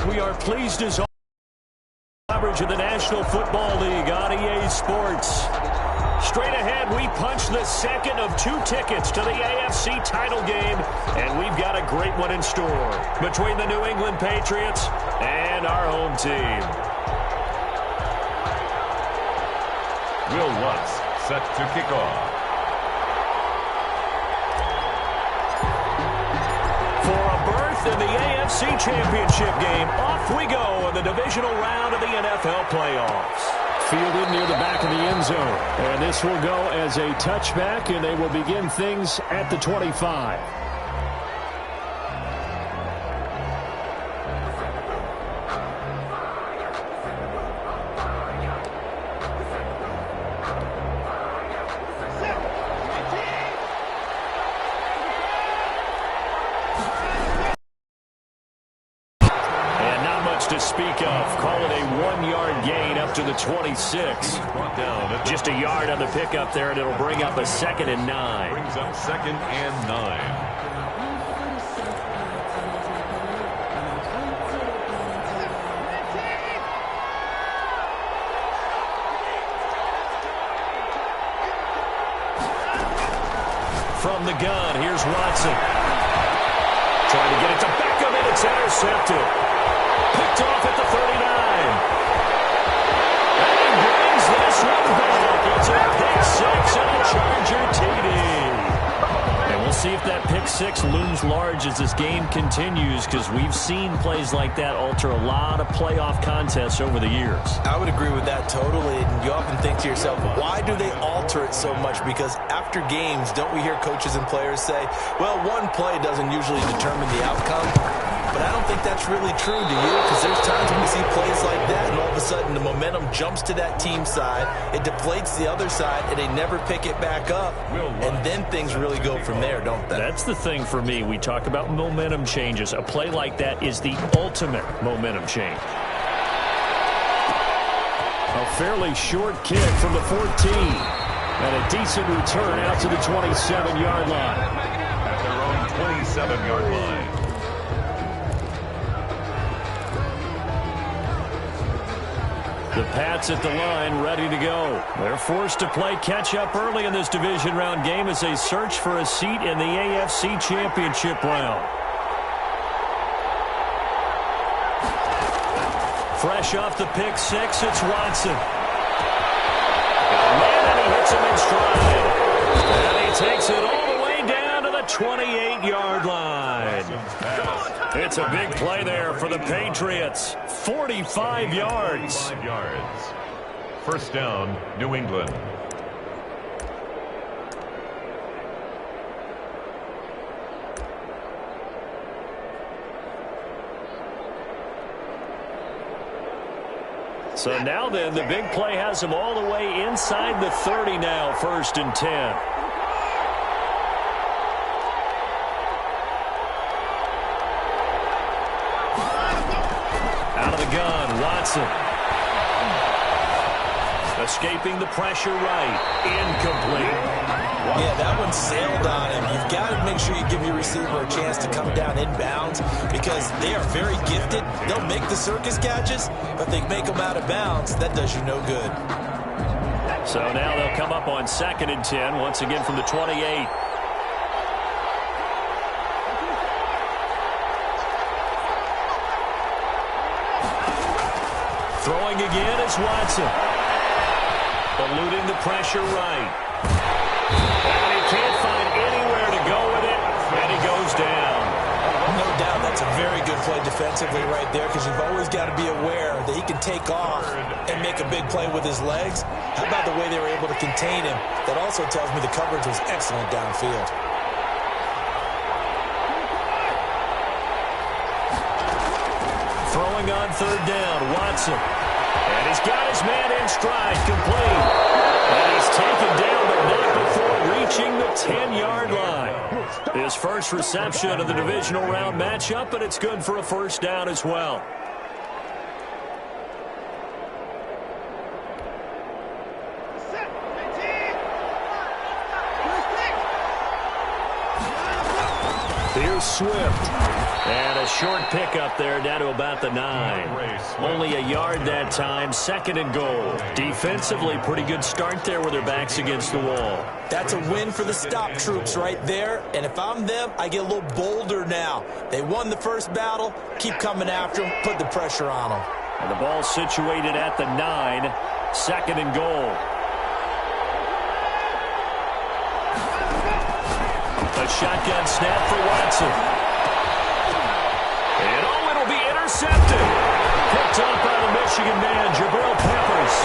We are pleased as always coverage of the National Football League on EA Sports. Straight ahead, we punch the second of 2 tickets to the AFC title game, and we've got a great one in store between the New England Patriots and our home team. Will Lutz set to kick off. For a berth in the AFC Championship game, off we go in the divisional round of the NFL playoffs. Fielded near the back of the end zone. And this will go as a touchback, and they will begin things at the 25. To speak of. Call it a 1-yard gain up to the 26. Just a yard on the pickup there, and it'll bring up a 2nd and 9. Brings up 2nd and 9. From the gun, here's Watson. Trying to get it to Beckham, and it's intercepted. Picked off at the 39. And he brings this one back. It's a pick 6 and a Charger TD. And we'll see if that pick 6 looms large as this game continues, because we've seen plays like that alter a lot of playoff contests over the years. I would agree with that totally. And you often think to yourself, why do they alter it so much? Because after games, don't we hear coaches and players say, well, one play doesn't usually determine the outcome? But I don't think that's really true, do you? Because there's times when we see plays like that, and all of a sudden the momentum jumps to that team side, it deflates the other side, and they never pick it back up. And then things really go from there, don't they? That's the thing for me. We talk about momentum changes. A play like that is the ultimate momentum change. A fairly short kick from the 14. And a decent return out to the 27-yard line. At their own 27-yard line. The Pats at the line, ready to go. They're forced to play catch-up early in this division round game as they search for a seat in the AFC Championship round. Fresh off the pick 6, it's Watson. And he hits him in stride. And he takes it all the way down to the 28-yard line. It's a big play there for the Patriots. 45 yards. 45 yards. First down, New England. So now then, the big play has them all the way inside the 30 now, 1st and 10. Gun, Watson. Escaping the pressure right. Incomplete. Yeah, that one sailed on him. You've got to make sure you give your receiver a chance to come down inbounds because they are very gifted. They'll make the circus catches, but they make them out of bounds. That does you no good. So now they'll come up on 2nd and 10, once again from the 28. Throwing again is Watson. Eluding the pressure right. And he can't find anywhere to go with it, and he goes down. No doubt that's a very good play defensively right there because you've always got to be aware that he can take off and make a big play with his legs. How about the way they were able to contain him? That also tells me the coverage was excellent downfield. Throwing on 3rd down, Watson. And he's got his man in stride, complete. And he's taken down, but not before reaching the 10-yard line. His first reception of the divisional round matchup, and it's good for a 1st down as well. Here's Swift. And a short pickup there down to about the 9. Only a yard that time, 2nd and goal. Defensively, pretty good start there with their backs against the wall. That's a win for the stop troops right there. And if I'm them, I get a little bolder now. They won the first battle. Keep coming after them. Put the pressure on them. And the ball situated at the 9. 2nd and goal. A shotgun snap for Watson. And it'll be intercepted. Picked up by the Michigan man, Jabril Peppers.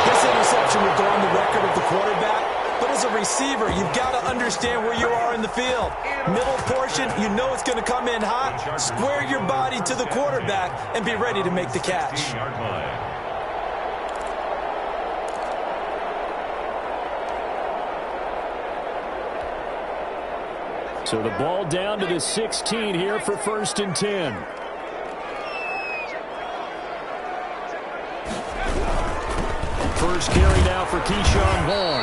This interception will go on the record of the quarterback, but as a receiver, you've got to understand where you are in the field. Middle portion, you know it's going to come in hot. Square your body to the quarterback and be ready to make the catch. So the ball down to the 16 here for 1st and 10. First carry now for Keyshawn Vaughn.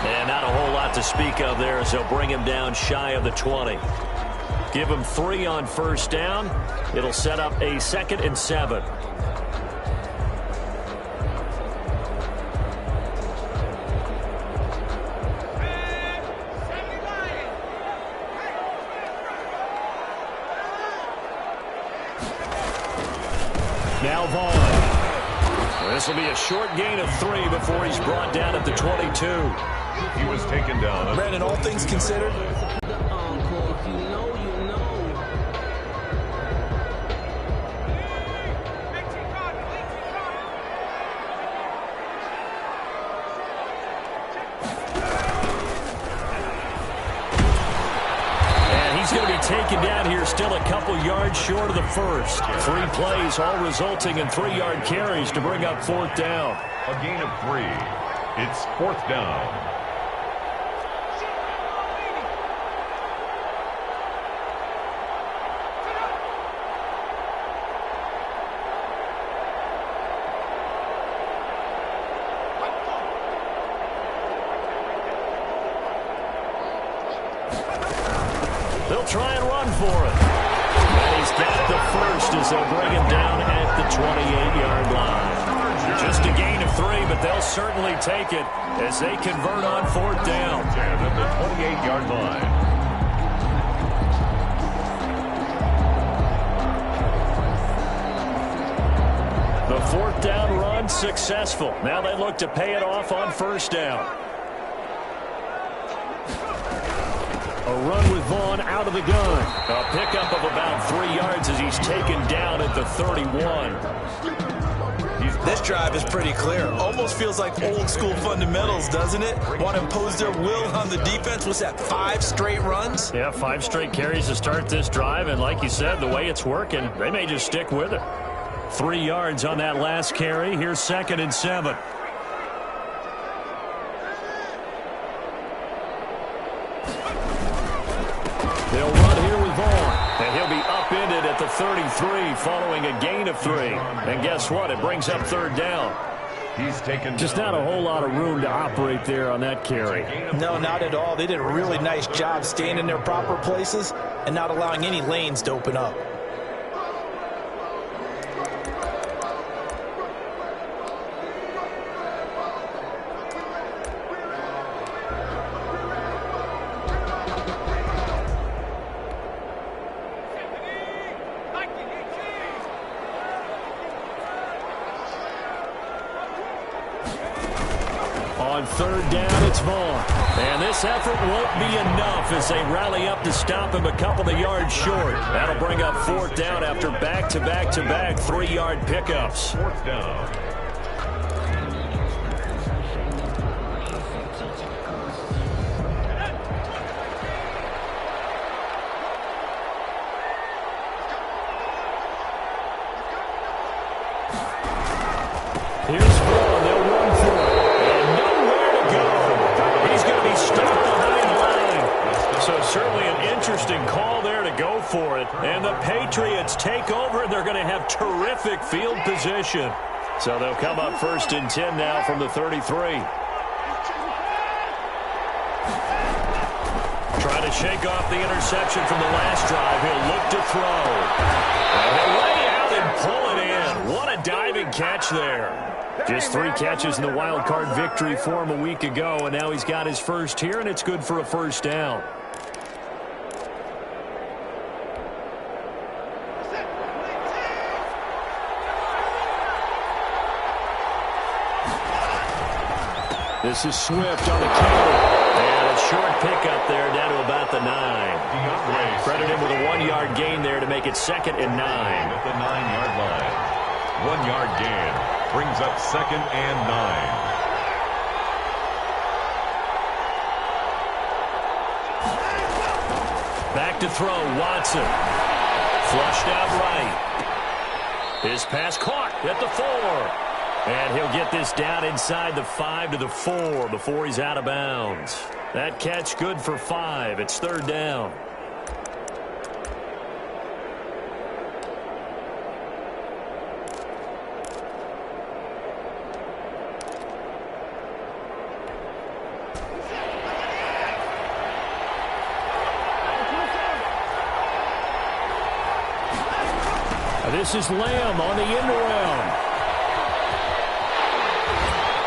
And not a whole lot to speak of there as they'll bring him down shy of the 20. Give him 3 on 1st down. It'll set up a 2nd and 7. Now Vaughn. This will be a short gain of 3 before he's brought down at the 22. He was taken down. Brandon, all things considered, taken down here, still a couple yards short of the first. 3 plays, all resulting in 3-yard carries to bring up 4th down. A gain of 3. It's 4th down. They'll try and run for it. And he's got the first as they'll bring him down at the 28-yard line. Just a gain of 3, but they'll certainly take it as they convert on 4th down. And at the 28-yard line. The 4th down run successful. Now they look to pay it off on 1st down. A run with Vaughn out of the gun. A pickup of about 3 yards as he's taken down at the 31. This drive is pretty clear. Almost feels like old school fundamentals, doesn't it? Want to impose their will on the defense. What's that, 5 straight runs? Yeah, 5 straight carries to start this drive. And like you said, the way it's working, they may just stick with it. 3 yards on that last carry. Here's 2nd and 7. They'll run here with Vaughn. And he'll be upended at the 33 following a gain of 3. And guess what? It brings up 3rd down. He's taken just not a whole lot of room to operate there on that carry. No, not at all. They did a really nice job staying in their proper places and not allowing any lanes to open up. On 3rd down, it's Vaughn. And this effort won't be enough as they rally up to stop him a couple of yards short. That'll bring up 4th down after back-to-back-to-back 3-yard pickups. 4th down. Here's Vaughn. They'll run for it. And nowhere to go. He's going to be stuck behind the line. So certainly an interesting call there to go for it. And the Patriots take over, and they're going to have terrific field position. So they'll come up 1st and 10 now from the 33. Trying to shake off the interception from the last drive. He'll look to throw. And he'll lay out and pull it in. What a diving catch there. Just 3 catches in the wild card victory for him a week ago, and now he's got his first here, and it's good for a first down. This is Swift on the counter. And a short pickup there down to about the 9. Credit him with a 1-yard gain there to make it 2nd and 9. At the 9-yard line. 1-yard gain brings up 2nd and 9. Back to throw, Watson. Flushed out right. His pass caught at the 4. And he'll get this down inside the 5 to the 4 before he's out of bounds. That catch good for 5. It's 3rd down. This is Lamb on the end around.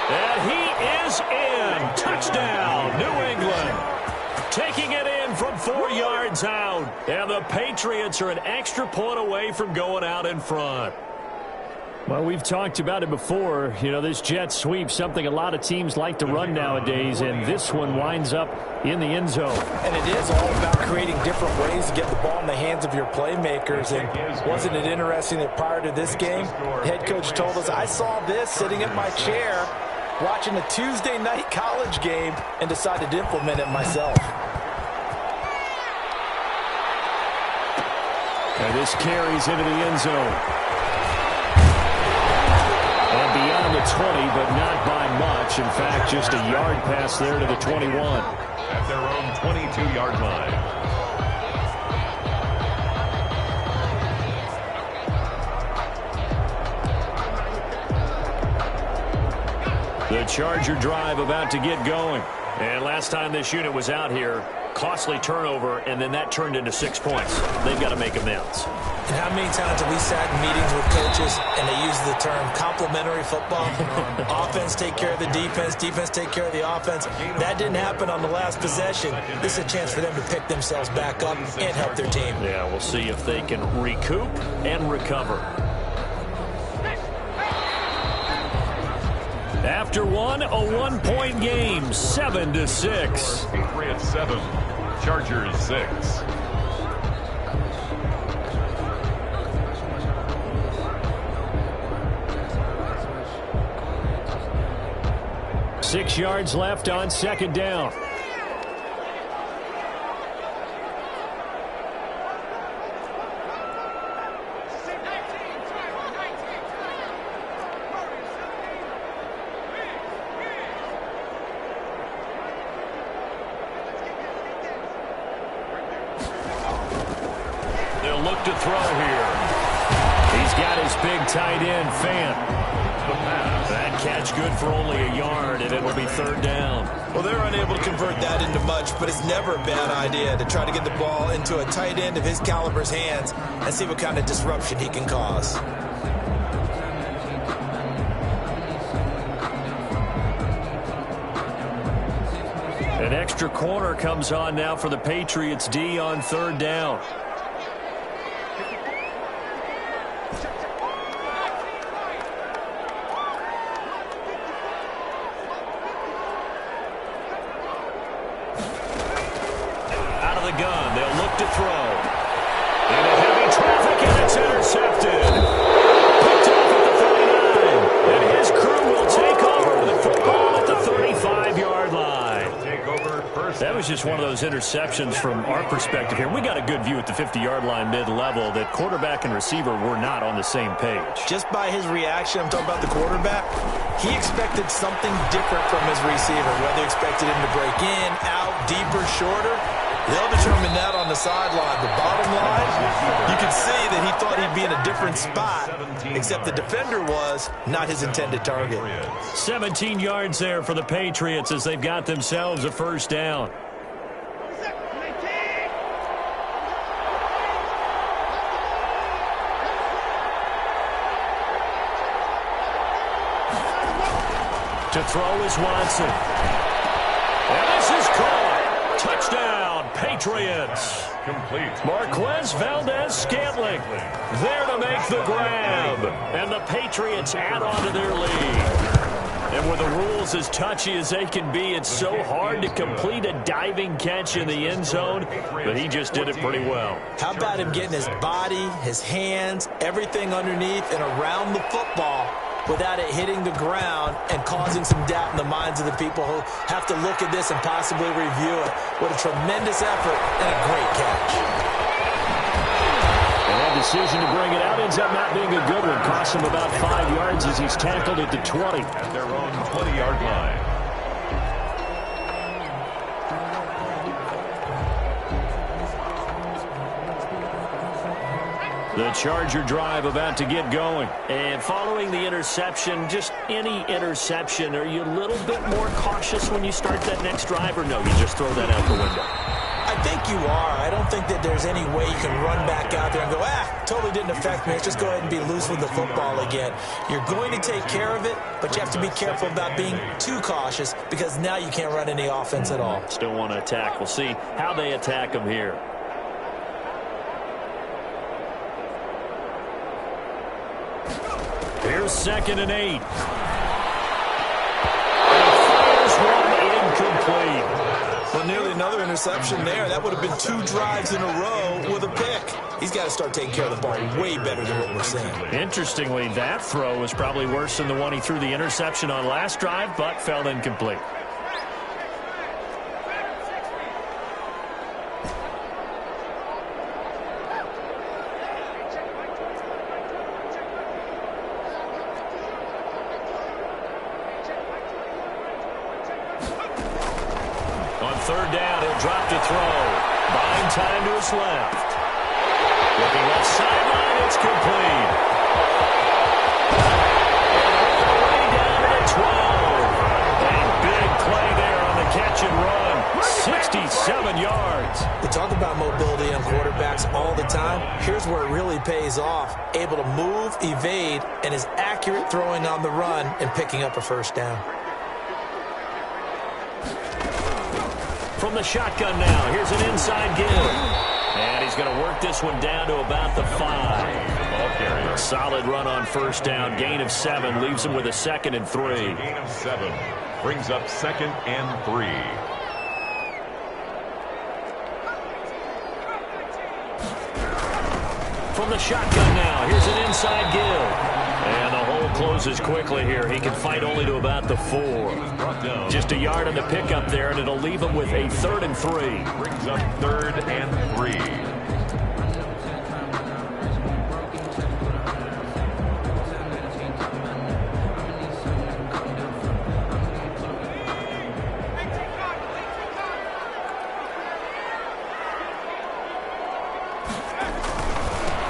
And he is in. Touchdown, New England. Taking it in from 4 yards out. And the Patriots are an extra point away from going out in front. Well, we've talked about it before. You know, this jet sweep, something a lot of teams like to run nowadays, and this one winds up in the end zone. And it is all about creating different ways to get the ball in the hands of your playmakers. And wasn't it interesting that prior to this game, head coach told us, I saw this sitting in my chair watching a Tuesday night college game and decided to implement it myself. And this carries into the end zone. And beyond the 20, but not by much. In fact, just a yard pass there to the 21. At their own 22-yard line. The Charger drive about to get going. And last time this unit was out here, costly turnover, and then that turned into 6 points. They've got to make amends. And how many times have we sat in meetings with coaches and they use the term complementary football? Offense take care of the defense, defense take care of the offense. That didn't happen on the last possession. This is a chance for them to pick themselves back up and help their team. Yeah, we'll see if they can recoup and recover. After one, a 1-point game, 7-6. Patriots 7, Chargers 6. Six yards left on second down. They'll look to throw here. He's got his big tight end, Fant. That catch good for only a yard, and it'll be third down. Well, they're unable to convert that into much, but it's never a bad idea to try to get the ball into a tight end of his caliber's hands and see what kind of disruption he can cause. An extra corner comes on now for the Patriots D on third down. Just one of those interceptions from our perspective here. We got a good view at the 50-yard line mid-level that quarterback and receiver were not on the same page. Just by his reaction, I'm talking about the quarterback, he expected something different from his receiver, whether he expected him to break in, out, deeper, shorter. They'll determine that on the sideline. The bottom line, you can see that he thought he'd be in a different spot, except the defender was not his intended target. 17 yards there for the Patriots as they've got themselves a first down. To throw is Watson. And this is caught. Touchdown, Patriots. Complete. Marquez Valdez-Scantling there to make the grab. And the Patriots add on to their lead. And with the rules as touchy as they can be, it's so hard to complete a diving catch in the end zone, but he just did it pretty well. How about him getting his body, his hands, everything underneath and around the football without it hitting the ground and causing some doubt in the minds of the people who have to look at this and possibly review it. What a tremendous effort and a great catch. And that decision to bring it out ends up not being a good one. Cost him about 5 yards as he's tackled at the 20. At their own 20-yard line. The Charger drive about to get going. And following the interception, just any interception, are you a little bit more cautious when you start that next drive, or no, you just throw that out the window? I think you are. I don't think that there's any way you can run back out there and go, totally didn't affect me. Let's just go ahead and be loose with the football again. You're going to take care of it, but you have to be careful about being too cautious because now you can't run any offense at all. Still want to attack. We'll see how they attack him here. Here's 2nd and 8. And fires one incomplete. Well, nearly another interception there. That would have been 2 drives in a row with a pick. He's got to start taking care of the ball way better than what we're seeing. Interestingly, that throw was probably worse than the one he threw the interception on last drive, but fell incomplete. On 3rd down, he'll drop to throw. Buying time to his left. Looking left sideline, it's complete. And all the way down to the 12. A big play there on the catch and run. 67 yards. We talk about mobility on quarterbacks all the time. Here's where it really pays off. Able to move, evade, and is accurate throwing on the run and picking up a 1st down. From the shotgun now, here's an inside give. And he's going to work this one down to about the 5. Ball carrier. Solid run on 1st down. Gain of 7 leaves him with a 2nd and 3. Gain of 7 brings up 2nd and 3. From the shotgun now, here's an inside give. And the hole closes quickly here. He can fight only to about the 4. Just a yard on the pickup there, and it'll leave him with a 3rd and 3. Brings up 3rd and 3.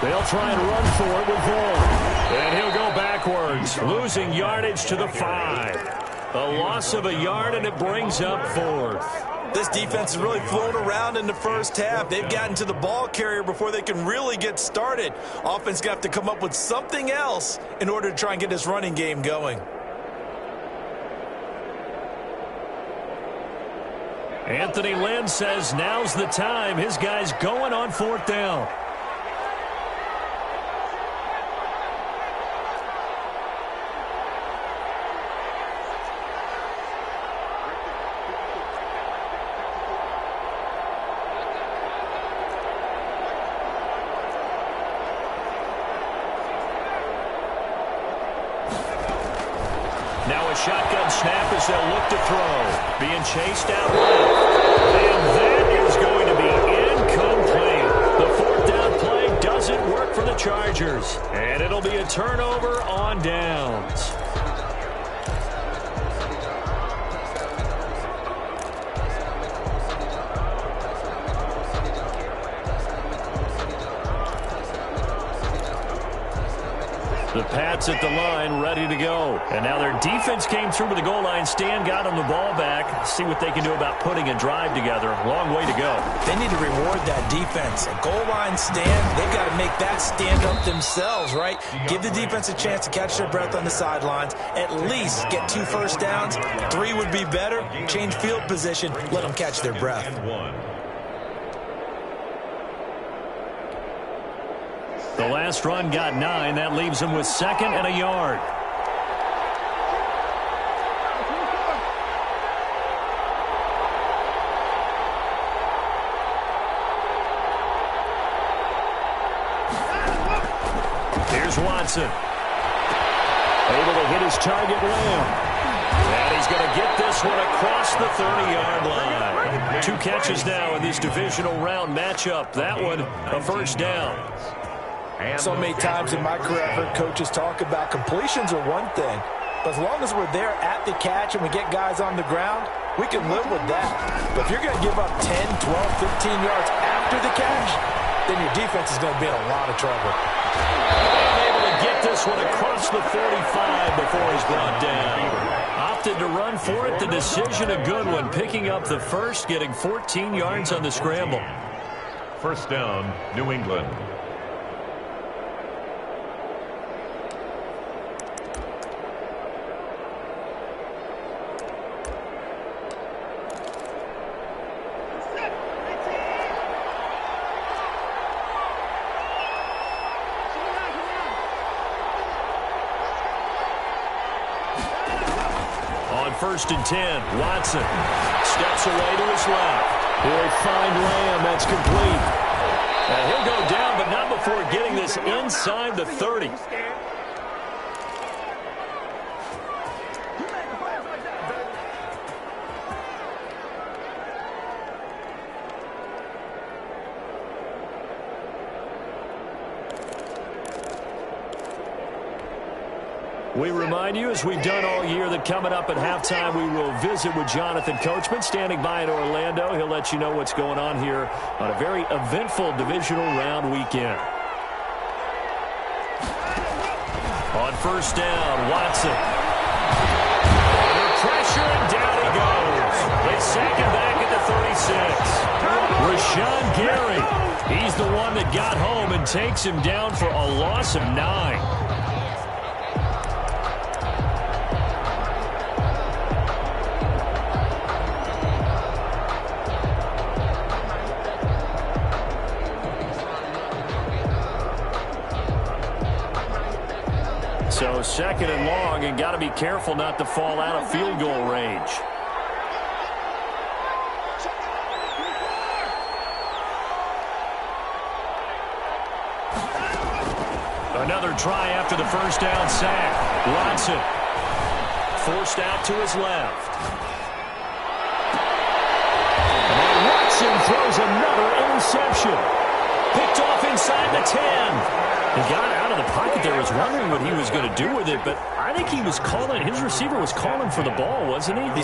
They'll try and run for it with Vaughn. And he'll go backwards, losing yardage to the 5. A loss of a yard, and it brings up 4th. This defense has really flown around in the first half. They've gotten to the ball carrier before they can really get started. Offense got to come up with something else in order to try and get this running game going. Anthony Lynn says now's the time. His guy's going on 4th down. Now a shotgun snap as they'll look to throw. Being chased out left. And that is going to be incomplete. The 4th down play doesn't work for the Chargers. And it'll be a turnover on downs. The Pats at the line, ready to go. And now their defense came through to the goal line. Stan got them the ball back. See what they can do about putting a drive together. Long way to go. They need to reward that defense. A goal line stand, they've got to make that stand up themselves, right? Give the defense a chance to catch their breath on the sidelines. At least get 2 first downs. 3 would be better. Change field position. Let them catch their breath. The last run got 9. That leaves them with 2nd and a yard. Here's Watson. Able to hit his target, Lamb. And he's going to get this one across the 30-yard line. 2 catches now in this divisional round matchup. That one, a first down. So many times in my career, I've heard coaches talk about completions are one thing, but as long as we're there at the catch and we get guys on the ground, we can live with that. But if you're going to give up 10, 12, 15 yards after the catch, then your defense is going to be in a lot of trouble. Able to get this one across the 45 before he's brought down. Opted to run for it. The decision a good one. Picking up the first, getting 14 yards on the scramble. First down, New England. First and 10. Watson steps away to his left. He'll find Lamb. That's complete. And he'll go down, but not before getting this inside the 30. We remind you, as we've done all year, that coming up at halftime, we will visit with Jonathan Coachman, standing by in Orlando. He'll let you know what's going on here on a very eventful divisional round weekend. On first down, Watson. Under pressure, and down he goes. They sack him back at the 36. Rashawn Gary, he's the one that got home and takes him down for a loss of 9. So 2nd and long, and got to be careful not to fall out of field goal range. Another try after the first down sack. Watson forced out to his left. And Watson throws another interception. Picked off inside the 10. He got out of the pocket there, was wondering what he was going to do with it, but I think he was calling, his receiver was calling for the ball, wasn't he?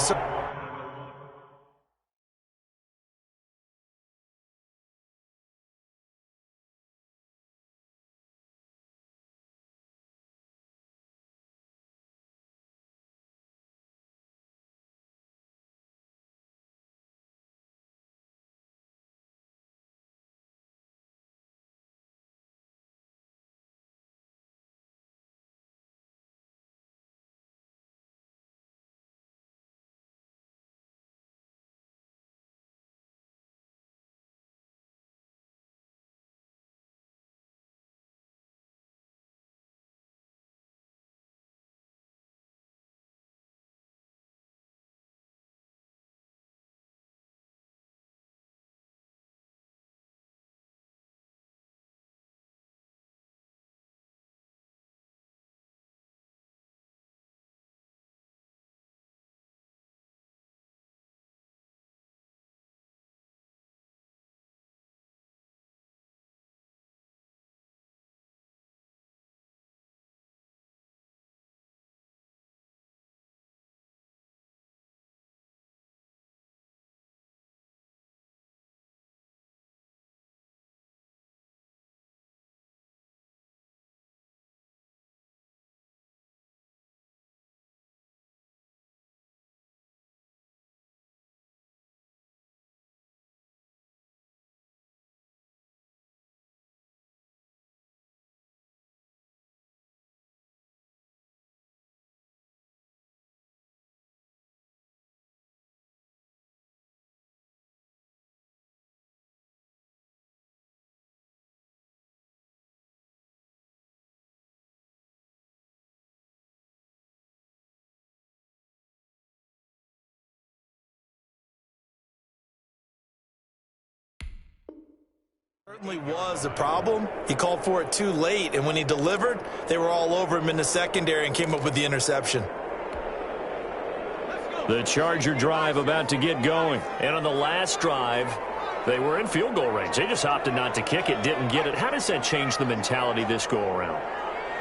Certainly was a problem. He called for it too late, and when he delivered, they were all over him in the secondary and came up with the interception. The Charger drive about to get going. And on the last drive, they were in field goal range. They just opted not to kick it, didn't get it. How does that change the mentality this go-around?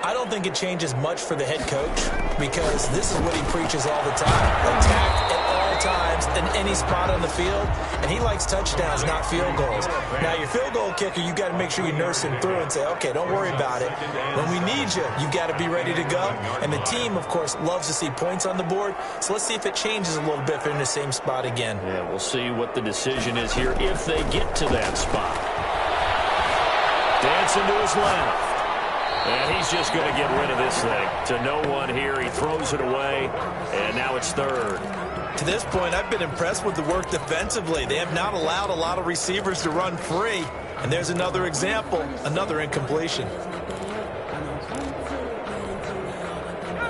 I don't think it changes much for the head coach because this is what he preaches all the time. Attack at all times in any spot on the field, and he likes touchdowns, not field goals. Now, your field goal kicker, you got to make sure you nurse him through and say, okay, don't worry about it. When we need you, you got to be ready to go. And the team, of course, loves to see points on the board, so let's see if it changes a little bit if they're in the same spot again. Yeah, we'll see what the decision is here if they get to that spot. Dancing to his left. And he's just going to get rid of this thing. To no one here. He throws it away, and now it's third. To this point, I've been impressed with the work defensively. They have not allowed a lot of receivers to run free. And there's another example, another incompletion.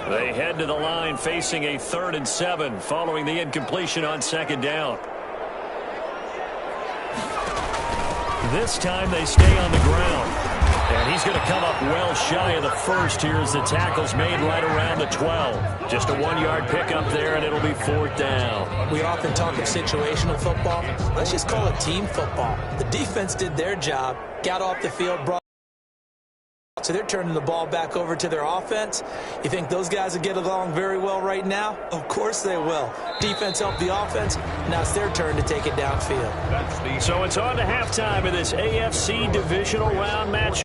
They head to the line facing a 3rd and 7 following the incompletion on 2nd down. This time they stay on the ground. And he's going to come up well shy of the first here as the tackle's made right around the 12. Just a 1-yard pickup there, and it'll be 4th down. We often talk of situational football. Let's just call it team football. The defense did their job, got off the field, brought. So they're turning the ball back over to their offense. You think those guys will get along very well right now? Of course they will. Defense helped the offense. Now it's their turn to take it downfield. So it's on to halftime of this AFC divisional round match.